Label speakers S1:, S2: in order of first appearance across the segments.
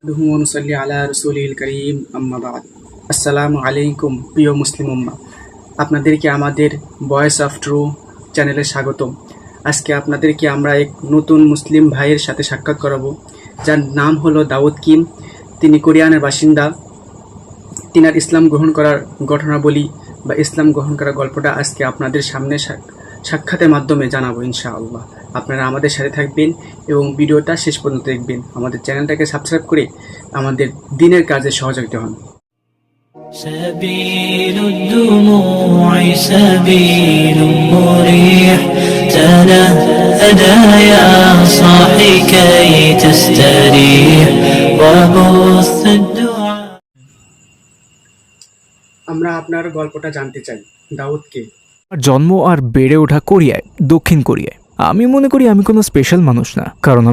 S1: নুসাল্লি আলা রসুলিল করিম আম্মা বাদ। আসসালামু আলাইকুম প্রিয় মুসলিম উম্মা, আপনাদেরকে আমাদের ভয়েস অফ ট্রু চ্যানেলে স্বাগতম। আজকে আপনাদেরকে আমরা এক নতুন মুসলিম ভাইয়ের সাথে সাক্ষাৎ করাবো, যার নাম হলো দাউদ কিম। তিনি কোরিয়ানের বাসিন্দা। তিনার ইসলাম গ্রহণ করার ঘটনাবলী বা ইসলাম গ্রহণ করার গল্পটা আজকে আপনাদের সামনে সাক্ষাতের মাধ্যমে জানাবো ইনশাআল্লাহ। আপনারা আমাদের সাথে থাকবেন এবং ভিডিওটা শেষ পর্যন্ত দেখবেন। আমাদের চ্যানেলটাকে সাবস্ক্রাইব করে আমাদের দিনের কাজে সহযোগিতা হন।
S2: سبيل الدموع سبيل مريح تنهدى يا صاحي كي تستريح وبث الدعاء।
S3: আমরা আপনার গল্পটা জানতে চাই। দাউদকে
S4: জন্ম আর বেড়ে ওঠা কোরিয়ায়, দক্ষিণ কোরিয়ায়। আমি মনে করি আমি কোনো স্পেশাল মানুষ না, কারণ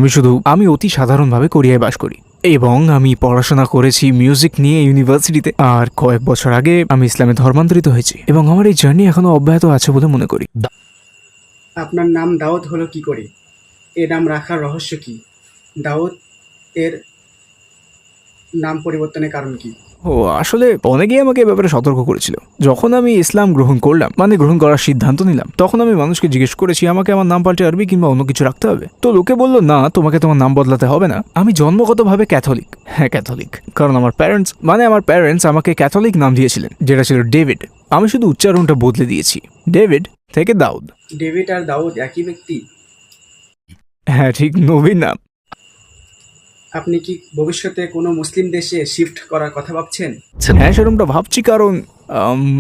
S4: আমি অতি সাধারণভাবে কোরিয়ায় বাস করি এবং আমি পড়াশোনা করেছি মিউজিক নিয়ে ইউনিভার্সিটিতে। আর কয়েক বছর আগে আমি ইসলামে ধর্মান্তরিত হয়েছি এবং আমার এই জার্নি এখনো অব্যাহত আছে বলে মনে করি।
S3: আপনার নাম দাউদ হলো কি করে? এর নাম রাখার রহস্য কি? দাউদ এর নাম পরিবর্তনের কারণ কি?
S4: আসলে অনেকেই আমাকে এ ব্যাপারে সতর্ক করেছিল। যখন আমি ইসলাম গ্রহণ করলাম, গ্রহণ করার সিদ্ধান্ত নিলাম, তখন আমি মানুষকে জিজ্ঞেস করেছি আমাকে আমার নাম পাল্টে আরবি কিংবা অন্য কিছু রাখতে হবে। তো লোকে বললো না, তোমাকে তোমার নাম বদলাতে হবে না। আমি জন্মগতভাবে ক্যাথলিক। হ্যাঁ, ক্যাথলিক, কারণ আমার প্যারেন্টস আমাকে ক্যাথলিক নাম দিয়েছিলেন, যেটা ছিল ডেভিড। আমি শুধু উচ্চারণটা বদলে দিয়েছি, ডেভিড থেকে দাউদ।
S3: ডেভিড আর দাউদ একই ব্যক্তি?
S4: হ্যাঁ, ঠিক, নবীন নাম।
S3: আপনি কি ভবিষ্যতে কোনো মুসলিম দেশে শিফট করার কথা ভাবছেন?
S4: হ্যাঁ, সেরকমটা ভাবছি,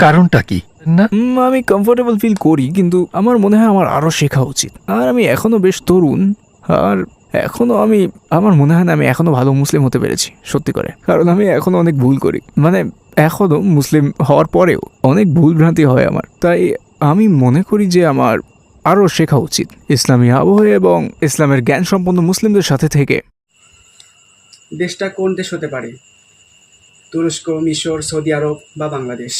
S5: কারণটা কি না?
S4: আমি কমফোর্টেবল ফিল করি, কিন্তু আমার মনে হয় আমার আরও শেখা উচিত। আর আমি এখনো বেশ তরুণ, আর আমার মনে হয় না আমি এখনো ভালো মুসলিম হতে পেরেছি, সত্যি করে। কারণ আমি এখনো অনেক ভুল করি, এখনো মুসলিম হওয়ার পরেও অনেক ভুল ভ্রান্তি হয় আমার। তাই আমি মনে করি যে আমার আরও শেখা উচিত ইসলামী আবহে এবং ইসলামের জ্ঞান সম্পন্ন মুসলিমদের সাথে থেকে।
S3: দেশটা কোন দেশ হতে পারে? তুরস্ক, মিশর, সৌদি আরব বা বাংলাদেশ?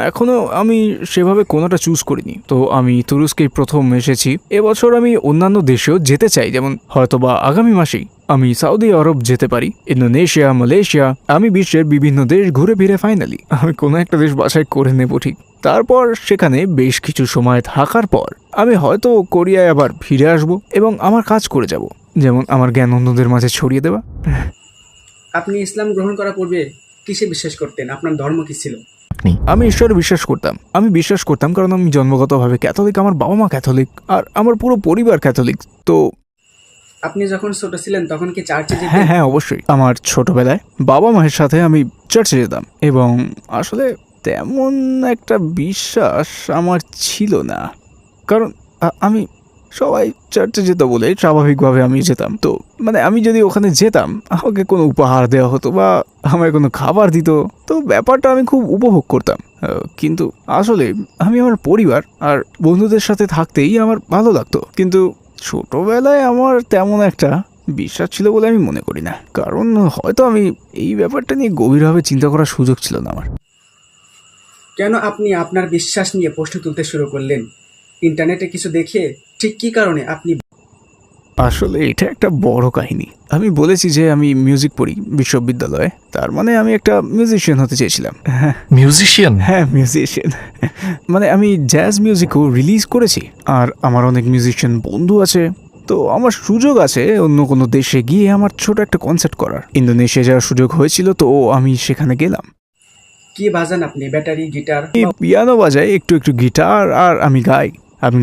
S4: এখনো আমি সেভাবে কোনোটা চুজ করিনি। তো আমি তুরস্কেই প্রথম এসেছি। এবছর আমি অন্যান্য দেশেও যেতে চাই, যেমন হয়তোবা আগামী মাসেই আমি সৌদি আরব যেতে পারি, ইন্দোনেশিয়া, মালয়েশিয়া। আমি বিশ্বের বিভিন্ন দেশ ঘুরে ফিরে ফাইনালি আমি কোনো একটা দেশ বাছাই করে নেব, ঠিক। তারপর সেখানে বেশ কিছু সময় থাকার পর আমি হয়তো কোরিয়ায় আবার ফিরে আসব এবং আমার কাজ করে যাব, যেমন আমার জ্ঞান অন্যদের মাঝে ছড়িয়ে দেওয়া।
S3: আপনি ইসলাম গ্রহণ করার পূর্বে কিসে বিশ্বাস করতেন? আপনার ধর্ম কি ছিল?
S4: আমি ঈশ্বরে বিশ্বাস করতাম কারণ আমি জন্মগতভাবে ক্যাথলিক, আমার বাবা মা ক্যাথলিক, আর আমার পুরো পরিবার ক্যাথলিক। তো
S3: আপনি যখন ছোট ছিলেন তখন কি চার্চে যেতেন?
S4: হ্যাঁ, অবশ্যই। আমার ছোটবেলায় বাবা মায়ের সাথে আমি চার্চে যেতাম এবং আসলে তেমন একটা বিশ্বাস আমার ছিল না, কারণ আমি সবাই চার্চে যেত বলে স্বাভাবিকভাবে আমি যেতাম। তো আমি যদি ওখানে যেতাম, আমাকে কোনো উপহার দেওয়া হতো বা আমায় কোনো খাবার দিত, তো ব্যাপারটা আমি খুব উপভোগ করতাম। কিন্তু আসলে আমি আমার পরিবার আর বন্ধুদের সাথে থাকতেই আমার ভালো লাগতো। কিন্তু ছোটবেলায় আমার তেমন একটা বিশ্বাস ছিল বলে আমি মনে করি না, কারণ হয়তো আমি এই ব্যাপারটা নিয়ে গভীরভাবে চিন্তা করার সুযোগ ছিল না আমার।
S3: কেন আপনি আপনার বিশ্বাস নিয়ে প্রশ্ন তুলতে শুরু করলেন? ইন্টারনেটে কিছু দেখে? ঠিক কি কারণে আপনি?
S4: আসলে এটা একটা বড় কাহিনী। আমি বলেছি যে আমি মিউজিক পড়ি বিশ্ববিদ্যালয়ে, তার আমি একটা মিউজিশিয়ান হতে চেয়েছিলাম।
S5: মিউজিশিয়ান?
S4: হ্যাঁ, মিউজিশিয়ান। আমি জ্যাজ মিউজিকও রিলিজ করেছি, আর আমার অনেক মিউজিশিয়ান বন্ধু আছে। তো আমার সুযোগ আছে অন্য কোনো দেশে গিয়ে আমার ছোট একটা কনসার্ট করার। ইন্দোনেশিয়া যাওয়ার সুযোগ হয়েছিল, তো আমি সেখানে গেলাম।
S3: কি বাজান আপনি? Battery, guitar?
S4: পিয়ানো বাজাই, একটু একটু গিটার, আর আমি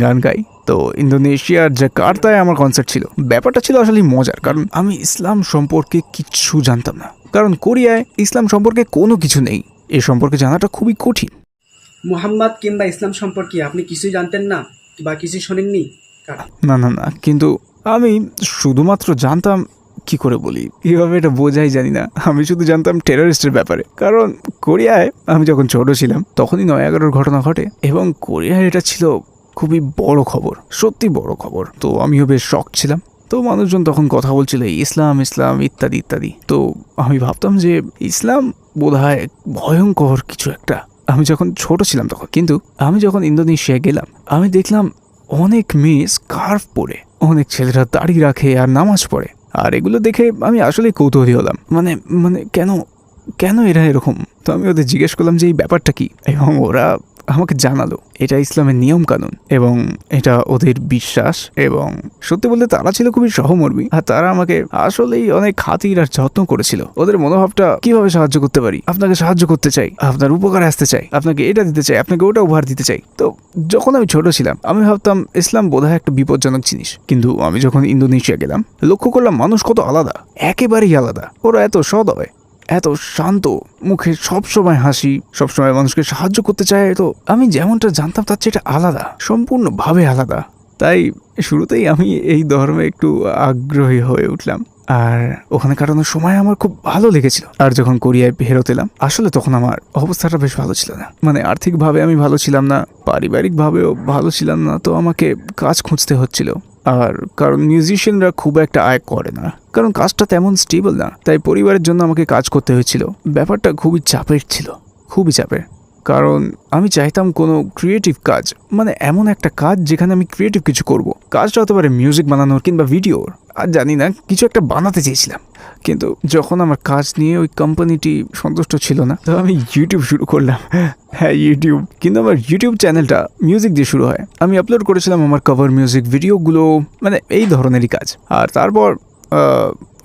S4: গান গাই। তো ইন্দোনেশিয়ার জাকার্তায় আমার কনসার্ট ছিল। ব্যাপারটা ছিল আসলে মজার, কারণ আমি ইসলাম সম্পর্কে কিচ্ছু জানতাম না, কারণ কোরিয়ায় ইসলাম সম্পর্কে কোনো কিছু নেই। এ সম্পর্কে জানাটা খুবই কঠিন।
S3: মুহাম্মদ কিংবা ইসলাম সম্পর্কে আপনি কিছুই জানতেন না বা কিছু শোনেননি?
S4: না, কিন্তু আমি শুধুমাত্র জানতাম, কি করে বলি, কীভাবে এটা বোঝাই জানি না। আমি শুধু জানতাম টেররিস্টের ব্যাপারে, কারণ কোরিয়ায় আমি যখন ছোট ছিলাম তখনই ৯/১১ ঘটনা ঘটে এবং কোরিয়ায় এটা ছিল খুবই বড় খবর, সত্যি বড় খবর। তো আমিও বেশ শক ছিলাম। তো মানুষজন তখন কথা বলছিল ইসলাম ইত্যাদি ইত্যাদি। তো আমি ভাবতাম যে ইসলাম বোধহয় ভয়ঙ্কর কিছু একটা। আমি যখন ছোট ছিলাম তখন। কিন্তু আমি যখন ইন্দোনেশিয়ায় গেলাম, আমি দেখলাম অনেক মেয়ে স্কার্ফ পরে, অনেক ছেলেরা দাড়ি রাখে আর নামাজ পড়ে। আর এগুলো দেখে আমি আসলে কৌতূহলী হলাম, মানে মানে কেন কেন এরা এরকম। তো আমি ওদের জিজ্ঞেস করলাম যে এই ব্যাপারটা কি, এবং ওরা আমাকে জানালো এটা ইসলামের নিয়ম কানুন এবং এটা ওদের বিশ্বাস। এবং সত্যি বলতে তারা ছিল খুবই সহমর্মী, আর তারা আমাকে আসলেই অনেক খাতির আর যত্ন করেছিল। ওদের মনোভাবটা কিভাবে সাহায্য করতে পারি, আপনাকে সাহায্য করতে চাই, আপনার উপকারে আসতে চাই, আপনাকে এটা দিতে চাই, আপনাকে ওটা উপহার দিতে চাই। তো যখন আমি ছোট ছিলাম আমি ভাবতাম ইসলাম বোধহয় একটা বিপজ্জনক জিনিস, কিন্তু আমি যখন ইন্দোনেশিয়া গেলাম লক্ষ্য করলাম মানুষ কত আলাদা, একেবারেই আলাদা। ওরা এত সদয়, এত শান্ত, মুখে সবসময় হাসি, সবসময় মানুষকে সাহায্য করতে চায়। তো আমি যেমনটা জানতাম তার চেয়ে এটা আলাদা, সম্পূর্ণভাবে আলাদা। তাই শুরুতেই আমি এই ধর্মে একটু আগ্রহী হয়ে উঠলাম, আর ওখানে কাটানোর সময় আমার খুব ভালো লেগেছিল। আর যখন কোরিয়ায় ফেরত এলাম আসলে তখন আমার অবস্থাটা বেশ ভালো ছিল না, মানে আর্থিকভাবে আমি ভালো ছিলাম না, পারিবারিকভাবেও ভালো ছিলাম না। তো আমাকে কাজ খুঁজতে হচ্ছিল, আর কারণ মিউজিশিয়ানরা খুব একটা আয় করে না, কারণ কাজটা তেমন স্টেবল না, তাই পরিবারের জন্য আমাকে কাজ করতে হয়েছিল। ব্যাপারটা খুবই চাপের ছিল, খুবই চাপের, কারণ আমি চাইতাম কোনো ক্রিয়েটিভ কাজ, মানে এমন একটা কাজ যেখানে আমি ক্রিয়েটিভ কিছু করব। কাজটা হতে পারে মিউজিক বানানোর কিংবা ভিডিওর, আর জানি না কিছু একটা বানাতে চেয়েছিলাম। কিন্তু যখন আমার কাজ নিয়ে ওই কোম্পানিটি সন্তুষ্ট ছিল না, তো আমি ইউটিউব শুরু করলাম। হ্যাঁ, ইউটিউব, কিন্তু আমার ইউটিউব চ্যানেলটা মিউজিক দিয়ে শুরু হয়। আমি আপলোড করেছিলাম আমার কভার মিউজিক ভিডিওগুলো, মানে এই ধরনেরই কাজ। আর তারপর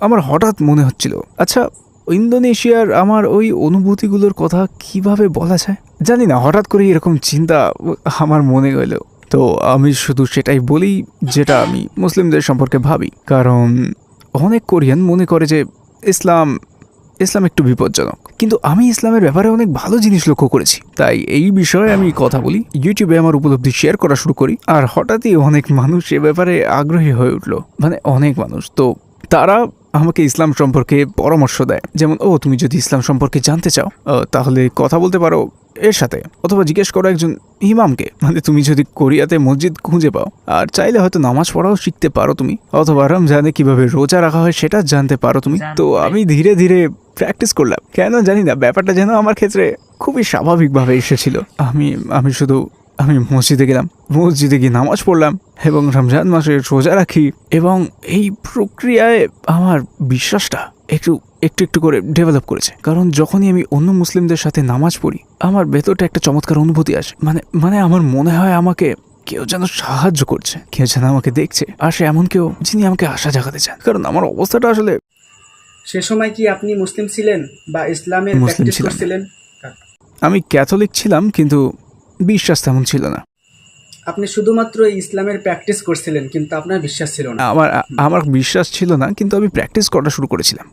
S4: আমার হঠাৎ মনে হচ্ছিল, আচ্ছা ইন্দোনেশিয়ার আমার ওই অনুভূতিগুলোর কথা কিভাবে বলা যায় জানি না, হঠাৎ করে এরকম চিন্তা আমার মনে গেল। তো আমি শুধু সেটাই বলি যেটা আমি মুসলিমদের সম্পর্কে ভাবি, কারণ অনেক কোরিয়ান মনে করে যে ইসলাম একটু বিপজ্জনক, কিন্তু আমি ইসলামের ব্যাপারে অনেক ভালো জিনিস লক্ষ্য করেছি। তাই এই বিষয়ে আমি কথা বলি, ইউটিউবে আমার উপলব্ধি শেয়ার করা শুরু করি, আর হঠাৎই অনেক মানুষ এ ব্যাপারে আগ্রহী হয়ে উঠলো, মানে অনেক মানুষ। তো তারা আমাকে ইসলাম সম্পর্কে পরামর্শ দেয়, যেমন তুমি যদি ইসলাম সম্পর্কে জানতে চাও তাহলে কথা বলতে পারো এর সাথে, অথবা জিজ্ঞেস করো একজন ইমামকে, মানে তুমি যদি কোরিয়াতে মসজিদ খুঁজে পাও, আর চাইলে হয়তো নামাজ পড়াও শিখতে পারো তুমি, অথবা রমজানে কিভাবে রোজা রাখা হয় সেটা জানতে পারো তুমি। তো আমি ধীরে ধীরে প্র্যাকটিস করলাম, কেন জানি না ব্যাপারটা যেন আমার ক্ষেত্রে খুবই স্বাভাবিকভাবে এসেছিল। আমি মসজিদে গেলাম, মসজিদে গিয়ে নামাজ পড়লাম এবং রমজান মাসে রোজা রাখি, এবং এই প্রক্রিয়ায় আমার বিশ্বাসটা একটু একটু করে ডেভেলপ করেছে। কারণ যখনই আমি অন্য মুসলিমদের সাথে নামাজ পড়ি আমার ভেতরটা একটা চমৎকার অনুভূতি আসে, মানে আমার মনে হয় আমাকে কেউ যেন সাহায্য করছে, কেউ যেন আমাকে দেখছে, আর সে এমন কেউ যিনি আমাকে আশা জাগাতে চান। কারণ আমার অবস্থাটা আসলে,
S3: সে সময় কি আপনি মুসলিম ছিলেন বা ইসলামের
S4: মুসলিম
S3: প্র্যাকটিস
S4: ছিলাম।
S3: করছিলেন?
S4: আমি ক্যাথলিক ছিলাম, কিন্তু বিশ্বাস তেমন ছিল না।
S3: আপনি শুধুমাত্র এই ইসলামের প্র্যাকটিস করছিলেন কিন্তু আপনার বিশ্বাস ছিল না।
S4: আমার বিশ্বাস ছিল না, কিন্তু আমি প্র্যাকটিস করা শুরু করেছিলাম।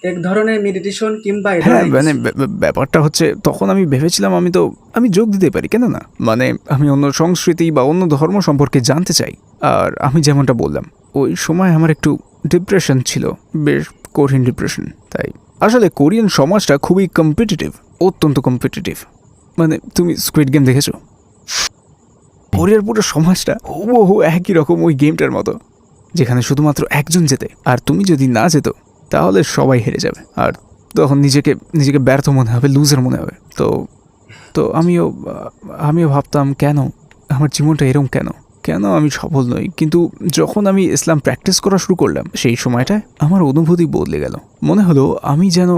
S3: এক ধরনের মেডিটেশন কিংবা এ
S4: হ্যাঁ,
S3: ধরনের
S4: মানে ব্যাপারটা হচ্ছে তখন আমি ভেবেছিলাম আমি যোগ দিতে পারি, কেন না, মানে আমি অন্য সংস্কৃতি বা অন্য ধর্ম সম্পর্কে জানতে চাই। আর আমি যেমনটা বললাম ওই সময় আমার একটু ডিপ্রেশন ছিল, বেশ কঠিন ডিপ্রেশন। তাই আসলে কোরিয়ান সমাজটা খুবই কম্পিটিটিভ, অত্যন্ত কম্পিটিটিভ। মানে তুমি স্কুইড গেম দেখেছো? কোরিয়ার পুরো সমাজটা হুবহু একই রকম ওই গেমটার মতো, যেখানে শুধুমাত্র একজন জেতে, আর তুমি যদি না যেত তাহলে সবাই হেরে যাবে, আর তখন নিজেকে ব্যর্থ মনে হবে, লুজার মনে হবে। তো আমিও ভাবতাম কেন আমার জীবনটা এরকম, কেন আমি সফল নই। কিন্তু যখন আমি ইসলাম প্র্যাকটিস করা শুরু করলাম সেই সময়টায় আমার অনুভূতি বদলে গেল। মনে হলো আমি যেন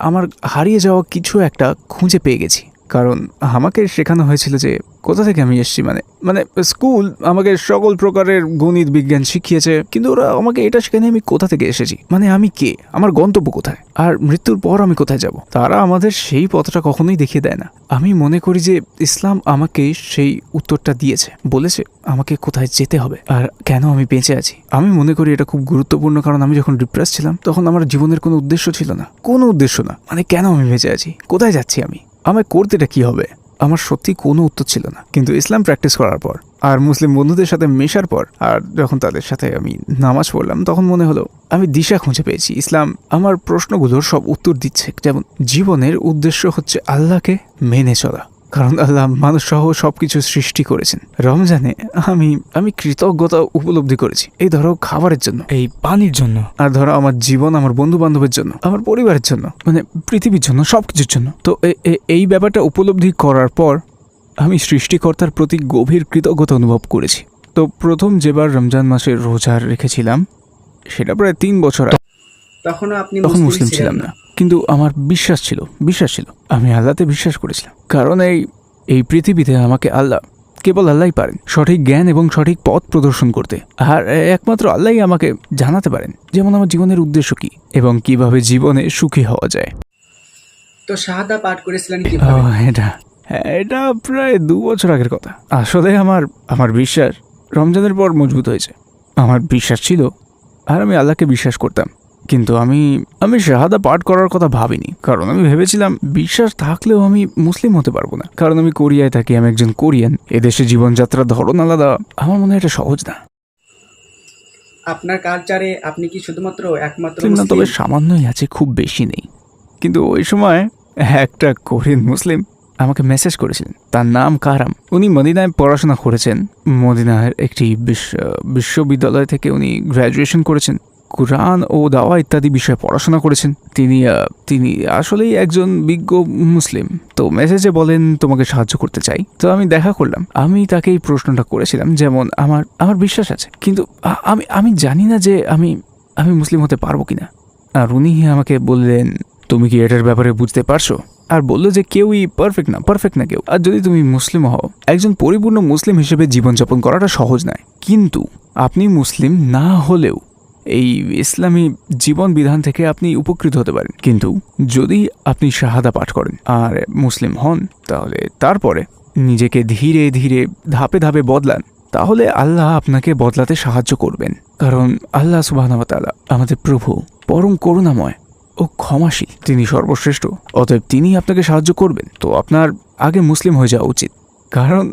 S4: আমার হারিয়ে যাওয়া কিছু একটা খুঁজে পেয়ে গেছি। কারণ আমাকে শেখানো হয়েছিল যে কোথা থেকে আমি এসেছি, মানে স্কুল আমাকে সকল প্রকারের গণিত বিজ্ঞান শিখিয়েছে, কিন্তু ওরা আমাকে এটা শেখায়নি আমি কোথা থেকে এসেছি, মানে আমি কে, আমার গন্তব্য কোথায়, আর মৃত্যুর পর আমি কোথায় যাব। তারা আমাদের সেই পথটা কখনোই দেখিয়ে দেয় না। আমি মনে করি যে ইসলাম আমাকে সেই উত্তরটা দিয়েছে, বলেছে আমাকে কোথায় যেতে হবে আর কেন আমি বেঁচে আছি। আমি মনে করি এটা খুব গুরুত্বপূর্ণ, কারণ আমি যখন ডিপ্রেস ছিলাম তখন আমার জীবনের কোনো উদ্দেশ্য ছিল না, মানে কেন আমি বেঁচে আছি, কোথায় যাচ্ছি আমি, আমায় করতেটা কি হবে, আমার সত্যি কোনো উত্তর ছিল না। কিন্তু ইসলাম প্র্যাকটিস করার পর আর মুসলিম বন্ধুদের সাথে মেশার পর আর যখন তাদের সাথে আমি নামাজ পড়লাম তখন মনে হলো আমি দিশা খুঁজে পেয়েছি। ইসলাম আমার প্রশ্নগুলোর সব উত্তর দিচ্ছে। যেমন জীবনের উদ্দেশ্য হচ্ছে আল্লাহকে মেনে চলা, কারণ আল্লাহ মানুষ সহ সবকিছু সৃষ্টি করেছেন। রমজানে আমি কৃতজ্ঞতা উপলব্ধি করেছি, এই ধরো খাবারের জন্য, এই পানির জন্য, আর ধরো আমার জীবন, আমার বন্ধু বান্ধবের জন্য, আমার পরিবারের জন্য, মানে পৃথিবীর জন্য, সবকিছুর জন্য। তো এই ব্যাপারটা উপলব্ধি করার পর আমি সৃষ্টিকর্তার প্রতি গভীর কৃতজ্ঞতা অনুভব করেছি। তো প্রথম যেবার রমজান মাসে রোজা রেখেছিলাম সেটা প্রায় 3 বছর আগে।
S3: তখনও আপনি
S4: তখন মুসলিম ছিলাম না, কিন্তু আমার বিশ্বাস ছিল আমি আল্লাহতে বিশ্বাস করেছিলাম। কারণ এই পৃথিবীতে আমাকে কেবল আল্লাহই পারেন সঠিক জ্ঞান এবং সঠিক পথ প্রদর্শন করতে। আর একমাত্র আল্লাহই আমাকে জানাতে পারেন যেমন আমার জীবনের উদ্দেশ্য কি এবং কিভাবে জীবনে সুখী হওয়া যায়।
S3: তো শাহাদা পাঠ করেছিলেন
S4: ও,
S3: কিভাবে?
S4: এটা প্রায় 2 বছর আগের কথা। আসলে আমার বিশ্বাস রমজানের পর মজবুত হয়েছে। আমার বিশ্বাস ছিল আর আমি আল্লাহকে বিশ্বাস করতাম, কিন্তু আমি শাহাদা পাঠ করার কথা ভাবিনি। কারণ আমি ভেবেছিলাম বিশ্বাস থাকলেও আমি মুসলিম হতে পারবো না, কারণ আমি কোরিয়ায় থাকি, আমি একজন কোরিয়ান। এদেশে জীবনযাত্রার ধরন আলাদা, আমার মনে হয় এটা সহজ না।
S3: আপনার কালচারে আপনি কি শুধুমাত্র একমাত্র
S4: মুসলিম না, তবে
S3: মুসলিম?
S4: সামান্যই আছে, খুব বেশি নেই। কিন্তু ওই সময় একটা কোরিয়ান মুসলিম আমাকে মেসেজ করেছিলেন। তার নাম কারাম। উনি মদিনায় পড়াশোনা করেছেন। মদিনার একটি বিশ্ববিদ্যালয় থেকে উনি গ্র্যাজুয়েশন করেছেন। কুরআন ও দাওয়া ইত্যাদি বিষয়ে পড়াশোনা করেছেন। তিনি আসলেই একজন বিজ্ঞ মুসলিম। তো মেসেজে বলেন তোমাকে সাহায্য করতে চাই। তো আমি দেখা করলাম। আমি তাকে এই প্রশ্নটা করেছিলাম, যেমন আমার বিশ্বাস আছে, কিন্তু আমি জানি না যে আমি মুসলিম হতে পারবো কিনা। আর উনি আমাকে বললেন তুমি কি এটার ব্যাপারে বুঝতে পারছো? আর বললো যে কেউই পারফেক্ট না কেউ। আর যদি তুমি মুসলিম হও, একজন পরিপূর্ণ মুসলিম হিসেবে জীবনযাপন করাটা সহজ নয়। কিন্তু আপনি মুসলিম না হলেও এই ইসলামী জীবন বিধান থেকে আপনি উপকৃত হতে পারেন। কিন্তু যদি আপনি শাহাদা পাঠ করেন আর মুসলিম হন, তাহলে তারপরে নিজেকে ধীরে ধীরে ধাপে ধাপে বদলান, তাহলে আল্লাহ আপনাকে বদলাতে সাহায্য করবেন। কারণ আল্লাহ সুবহানাহু ওয়া তাআলা আমাদের প্রভু, পরম করুণাময় ও ক্ষমাশীল, তিনি সর্বশ্রেষ্ঠ। অতএব তিনি আপনাকে সাহায্য করবেন। তো আপনার আগে মুসলিম হয়ে যাওয়া উচিত। কারণ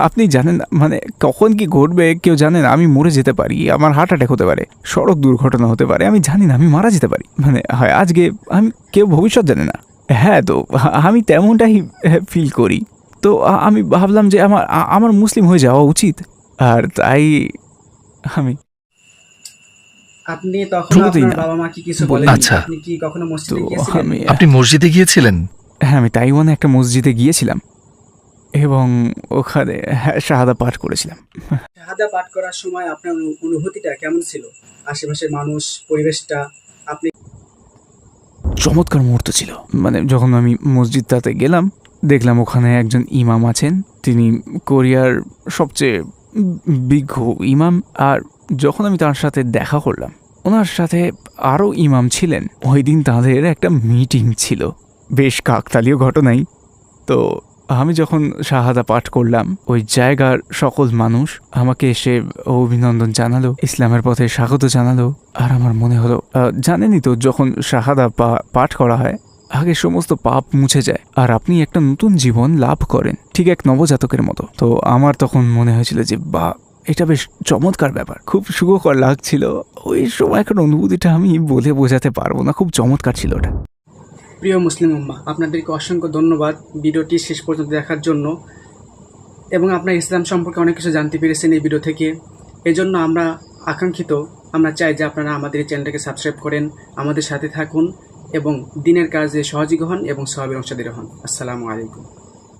S4: আপনি জানেন না, মানে কখন কি ঘটবে কেউ জানে না। আমি মরে যেতে পারি, আমার হার্ট অ্যাটাক হতে পারে, সড়ক দুর্ঘটনা হতে পারে, আমি জানি না, আমি মারা যেতে পারি। মানে হয় আজকে, আমি কেউ ভবিষ্যৎ জানে না। হ্যাঁ, তো আমি তেমনটাই ফিল করি। তো আমি ভাবলাম যে আমার মুসলিম হয়ে যাওয়া উচিত। আর তাই
S3: আপনি তখন
S4: শুরুতেই
S3: আপনার
S4: না
S3: বাবা মা কি কিছু
S4: বললেন।
S3: বলেন?
S5: আচ্ছা।
S3: আপনি কি কখনো
S4: তো
S3: মসজিদে গিয়েছিলেন?
S5: আপনি মসজিদে গিয়েছিলেন?
S4: আমি তাইওয়ানে একটা মসজিদে গিয়েছিলাম এবং ওখানে শাহাদা পাঠ করেছিলাম।
S3: শাহাদা পাঠ করার সময় আপনার অনুভূতিটা কেমন ছিল? আশেপাশের মানুষ, পরিবেশটা আপনি
S4: চমৎকার মুহূর্ত ছিল। মানে যখন আমি মসজিদটাতে গেলাম, দেখলাম ওখানে একজন ইমাম আছেন। তিনি কোরিয়ার সবচেয়ে বিজ্ঞ ইমাম। আর যখন আমি তার সাথে দেখা করলাম, ওনার সাথে আরও ইমাম ছিলেন। ওই দিন তাদের একটা মিটিং ছিল, বেশ কাকতালীয় ঘটনাই। তো আমি যখন শাহাদা পাঠ করলাম, ওই জায়গার সকল মানুষ আমাকে এসে অভিনন্দন জানালো, ইসলামের পথে স্বাগত জানালো। আর আমার মনে হলো, জানেনই তো, যখন শাহাদা পাঠ করা হয়, আগে সমস্ত পাপ মুছে যায় আর আপনি একটা নতুন জীবন লাভ করেন, ঠিক এক নবজাতকের মতো। তো আমার তখন মনে হয়েছিল যে এটা বেশ চমৎকার ব্যাপার, খুব সুখকর লাগছিল। ওই সময়কার অনুভূতিটা আমি বলে বোঝাতে পারবো না, খুব চমৎকার ছিল ওটা।
S3: প্রিয় মুসলিম উম্মাহ, আপনাদেরকে অসংখ্য ধন্যবাদ ভিডিওটি শেষ পর্যন্ত দেখার জন্য, এবং আপনার ইসলাম সম্পর্কে অনেক কিছু জানতে পেরেছেন এই ভিডিও থেকে। এজন্য আমরা চাই যে আপনারা আমাদের এই চ্যানেলটাকে সাবস্ক্রাইব করেন, আমাদের সাথে থাকুন এবং দিনের কাজে সহযোগী হন এবং সওয়াবের অংশীদার হন। আসসালামু আলাইকুম।